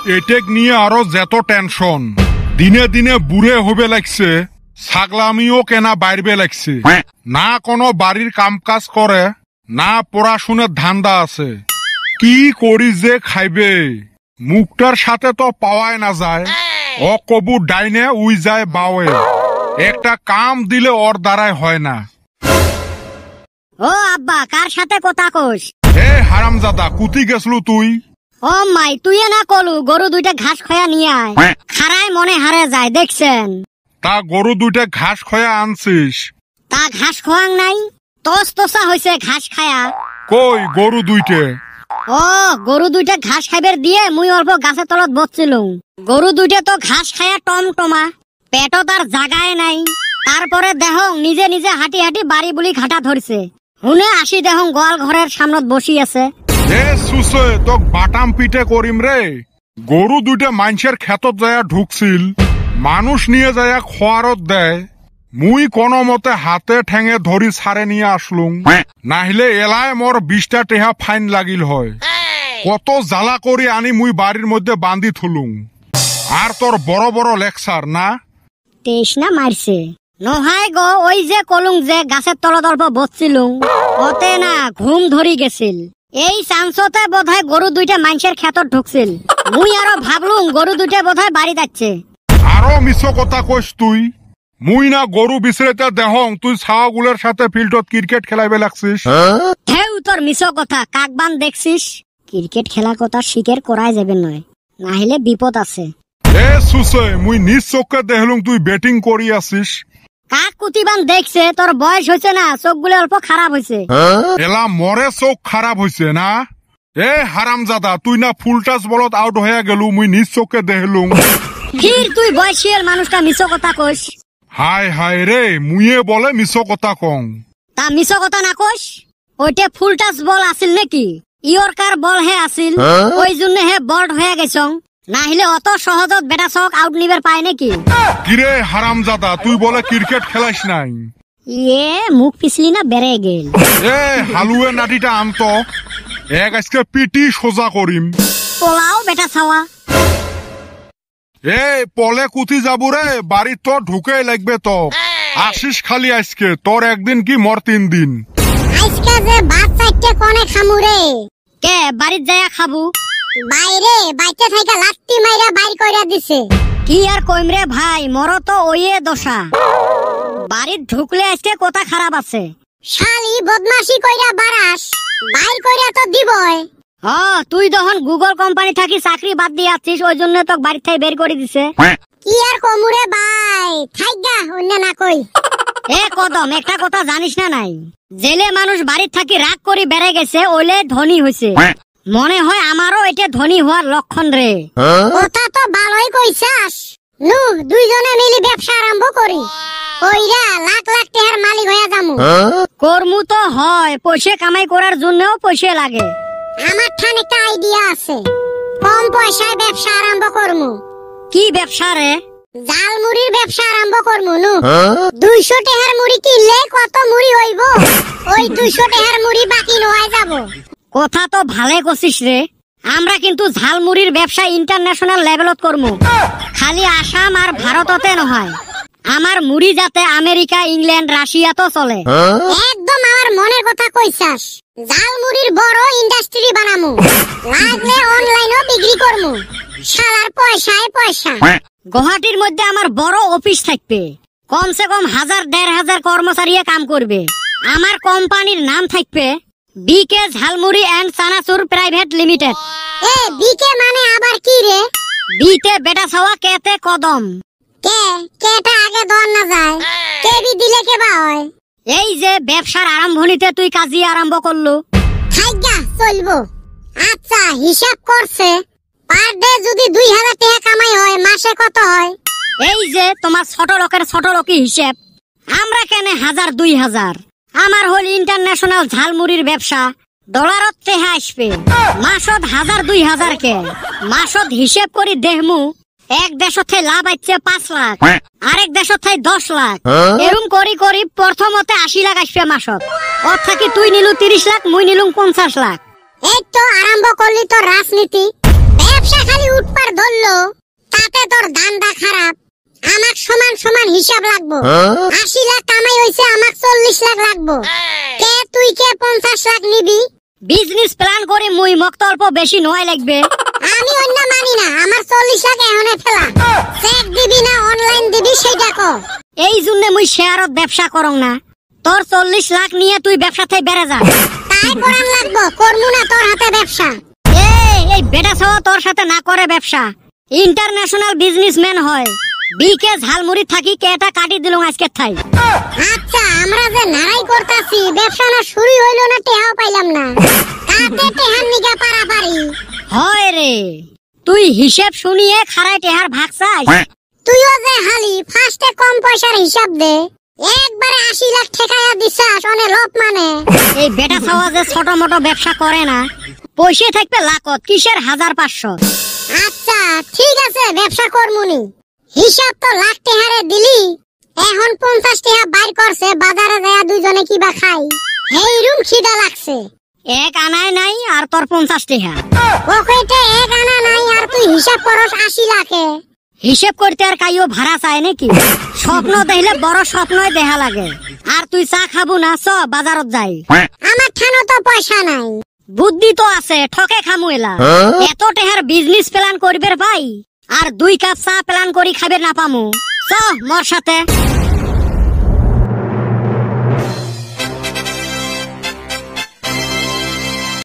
এটেক নিয়ে আরো যত টেনশন, দিনে দিনে বুড়ে হবে লাগছে, ছাগলামিও কেনা বাইরবে লাগছে। না কোনো বাড়ির কাম কাজ করে, না পড়াশুনের ধান্দা আছে। কি করি যে খাইবে, মুখটার সাথে তো পাওয়াই না যায়। ও কবু ডাইনে উই যায় বাওয়ে, একটা কাম দিলে ওর দ্বারাই হয় না। ও আব্বা, কার সাথে কথা কস? হে হারামজাদা, কুতি গেছলু তুই? ও মাই, তুই না কলু গরু দুইটা ঘাস খয়া নিয়ে আয়, খারায় মনে হারে যায় দেখছেন। তা গরু দুইটা ঘাস খয়া আনছিস? তা ঘাস খোয়াং নাই, তস তসা হয়েছে ঘাস খায়া। কই গরু দুইটে? ও গরু দুইটা ঘাস খাইবার দিয়ে মুই অল্প গাছের তলত বসছিলুম। গরু দুইটা তো ঘাস খায়া টমটমা, পেটও তার জাগায় নাই। তারপরে দেহং নিজে নিজে হাঁটি হাঁটি বাড়ি বুলি ঘাটা ধরছে। হুনে আসি দেহং গোয়াল ঘরের সামনত বসি আছে। এ সুসে, তো বাটাম পিঠে করিম রে। গরু দুইটা মানুষের ক্ষেতত যায়া ঢুকছিল, মানুষ নিয়ে যায়া খোয়ারত দেয়। মুই কোনো মতে হাতে ঠেঙে ধরি ছাড়ে নিয়ে আসলুম, নাহিলে এলায় মোর 20টা টেহা ফাইন লাগিল হয়। কত জ্বালা করি আনি মুই বাড়ির মধ্যে বান্ধি থুলুম। আর তোর বড় বড় লেকচার না? তেষ্ণা মারছে নহাই গো, ওই যে কলুং যে গাছের তলত অল্প বসছিলুম, ওতে না ঘুম ধরি গেছিল। এই চান্সতে বোধহয় গরু দুইটা মানুষের ক্ষেতত ঢুকছিল। মুই আরো ভাবলুম গরু দুইটা বোধহয় বাড়ি যাচ্ছে। আরো মিছ কথা কইস তুই? মুই না গরু বিচরেতে দেহং তুই ছাওয়াগুলোর সাথে ফিল্ডত ক্রিকেট খেলাইবে লাগছিস। হেউ তোর মিছ কথা, কাকবান দেখছিস? ক্রিকেট খেলার কথা স্বীকার করাই যাবে নয়, নাহিলে বিপদ আছে। এ সুসে, মুই নিজ চোখে দেখলুম তুই ব্যাটিং করি আসিস। কাক কুতিবান দেখছে, তোর বয়স হয়েছে না, চোখগুলো অল্প খারাপ হয়েছে। এলা মরে চোখ খারাপ হয়েছে না? এ হারামজাদা, তুই না ফুল টাচ বলত আউট হয়ে গেলু, মুই নিজ চোখে দেখলুম। ফির তুই বয়সিয়াল মানুষটা মিছ কথা কইস। হায় হায় রে, মুইয়ে বলে মিছ কথা কং। তা মিছ কথা না কইস। ওইটা ফুল টাচ বল আছিল নাকি? ইয়র্কার বল হে আছিল, ওই জন্য হে বল্ড হয়ে গেছং। নাহিলে অত সহজত বেটা চক আউট নিবার পায় নাকি? কিরে হারামজাদা, তুই বলে ক্রিকেট খেলাইস নাই? ইয়ে মুখ পিছলি না বেড়ে গেল। এ হালুয়ে নাটিটা আনতো, এক আজকে পিটি সোজা করিম। পোলাও বেটা ছাওয়া। এ পলে কুতি যাবো রে, বাড়ির তো ঢুকে লাগবে তো। আসিস খালি আজকে, তোর একদিন কি মোর 3 দিন। আজকে যে ভাত চাইতে কোনে খামু রে? কে বাড়িত যায়া খাবো? বাইরে বাইতে থাইকা লাত্তি মাইরা বাইর কইরা দিছে। কি আর কইম রে ভাই, মর তো ওইয়ে দশা। বাড়িত ঢুকলে আজকে কথা খারাপ আছে। শালি বদমাশি কইরা বারাস, বাইর কইরা তো দিবই। তুই যখন গুগল কোম্পানি থাকি চাকরি বাদ দিয়ে আছিস, ওই জন্য তোকে বাড়ি থেকে বের করে দিছে। কি আর কমুরে ভাই, থাইগা অন্য না কই। এ কদম, একটা কথা জানিস না নাই? জেলে মানুষ বাড়ির থাকি রাগ করে বেড়ে গেছে, ওইলে ধনী হয়েছে। মনে হয় আমারও এটা ধনী হওয়ার লক্ষণ রে। কথা তো ভালোই কইছাস। নু দুইজনে মিলি ব্যবসা আরম্ভ করি, কইরা লাখ লাখ টাকার মালিক হয়ে যামু। কর্মু তো হয়, পয়সা কামাই করার জন্যও পয়সা লাগে। আমার ঠান একটা আইডিয়া আছে, কম পয়সায় ব্যবসা আরম্ভ করমু। কি ব্যবসা রে? জাল মুড়ির ব্যবসা আরম্ভ করমু। নু 200 টাকার মুড়ি কিনলে কত মুড়ি হইব? ওই 200 টাকার মুড়ি বাকি নয় যাব। কথা তো ভালে কছিস রে। আমরা কিন্তু ঝালমুড়ির ব্যবসা ইন্টারন্যাশনাল লেভেলত করমু, খালি আসাম আর ভারততে নহয়। আমার মুড়ি যাতে আমেরিকা, ইংল্যান্ড, রাশিয়া তো চলে। একদম আমার মনের কথা কইছাস। জাল মুড়ির বড় ইন্ডাস্ট্রি বানামু, লাগলে অনলাইনও বিক্রি করমু। শালার পয়সায় পয়সা। গুয়াহাটির মধ্যে আমার বড় অফিস থাকবে, কমসে কম 1000-1500 কর্মচারী কাম করবে। আমার কোম্পানির নাম থাকবে BK Jhalmuri and Chanachur private limited. এ বিকে মানে আবার কি রে? বিতে বেটা ছাওয়া, কেতে কদম। কেটা আগে দর না যায়, কেবি দিলে কেবা হয়। এই যে ব্যবসার আরম্ভণীতে তুই কাজী আরম্ভ করলু। থাইগা চলবো। আচ্ছা হিসাব করছে, পার ডে যদি 2000 টাকা কামাই হয়, মাসে কত হয়? এই যে তোমার ছোট লোকের ছোট লোকই হিসেব। আমরা কেন 1000-2000? আমার হল ইন্টারন্যাশনাল ঝালমুড়ির ব্যবসা, ডলারত টেহা আসবে। মাসত 1000-2000 কে মাসত হিসেব করি দেহমু। এক দেশত লাভ আসছে 5 লাখ, আরেক দেশত 10 লাখ। এরম করি করি প্রথমতে 80 লাখ আসবে মাসত। ওর থাকি তুই নিলু 30 লাখ, মুই নিলুম 50 লাখ। এই তো আরম্ভ করলি তো রাজনীতি। ব্যবসা খালি উঠপার ধরলো তাতে তোর ধান্দা খারাপ। আমাক সমান সমান হিসাব লাগবো। 80 লাখ কামাই হইছে, আমাক 40 লাখ লাগবো। কে তুই কে 50 লাখ নিবি? বিজনেস প্ল্যান করে মুই মক্ত অল্প বেশি নয় লাগবে। আমি অন্য মানি না, আমার 40 লাখ এখনে ফেলা। চেক দিবি না অনলাইন দিবি সেটা ক। এই জন্য মুই শেয়ারত ব্যবসা করং না। তোর 40 লাখ নিয়ে তুই ব্যবসাতে বেড়ে যা। তাই করান লাগবো, করমু না তোর হাতে ব্যবসা। এই বেটা সহ তোর সাথে না করে ব্যবসা। ইন্টারন্যাশনাল বিজনেসম্যান হয়। বিকে ঝালমুড়ি থাকি কেটা কাটি দিলুম আজকে থাই। আচ্ছা, আমরা যে নারাই করতাছি, ব্যবসা না শুরু হইলো না, টেহাও পাইলাম না। কাতে টেহার নিগা পারাপারি। হয় রে, তুই হিসেব শুনিয়ে খারাই টেহার ভাগ চাস। তুইও যে হালি ফার্স্টে কম পয়সার হিসাব দে, একবারে 80 লাখ ঠেকাইয়া দিছাস অনে লোক মানে। এই বেটা সহ যে ছোট মোটো ব্যবসা করে না, পয়সা থাকবে লাখত, কিসের 1500। আচ্ছা ঠিক আছে, ব্যবসা করমুনি। হিসাব তো লাখ টেহারে দিলি, এখন 50 টাকা বাইর করছে, বাজারে যায় দুইজনে কিবা খাই। এই রুম খিদা লাগছে। এক আনায় নাই আর তোর 50 টাকা। পকেটে এক আনা নাই আর তুই হিসাব করস 80 লাখে। হিসেব করতে আর কাইও ভাড়া চায় নাকি? স্বপ্ন দেখলে বড় স্বপ্নই দেখা লাগে। আর তুই চা খাবো না, চ বাজারত যাই। আমার ঠানো তো পয়সা নাই। বুদ্ধি তো আছে, ঠকে খামু এলা। এত টেহার বিজনেস প্ল্যান করবে ভাই, আর 2 কাপ চা প্ল্যান করি খাবে না পামু। চ মোর সাথে।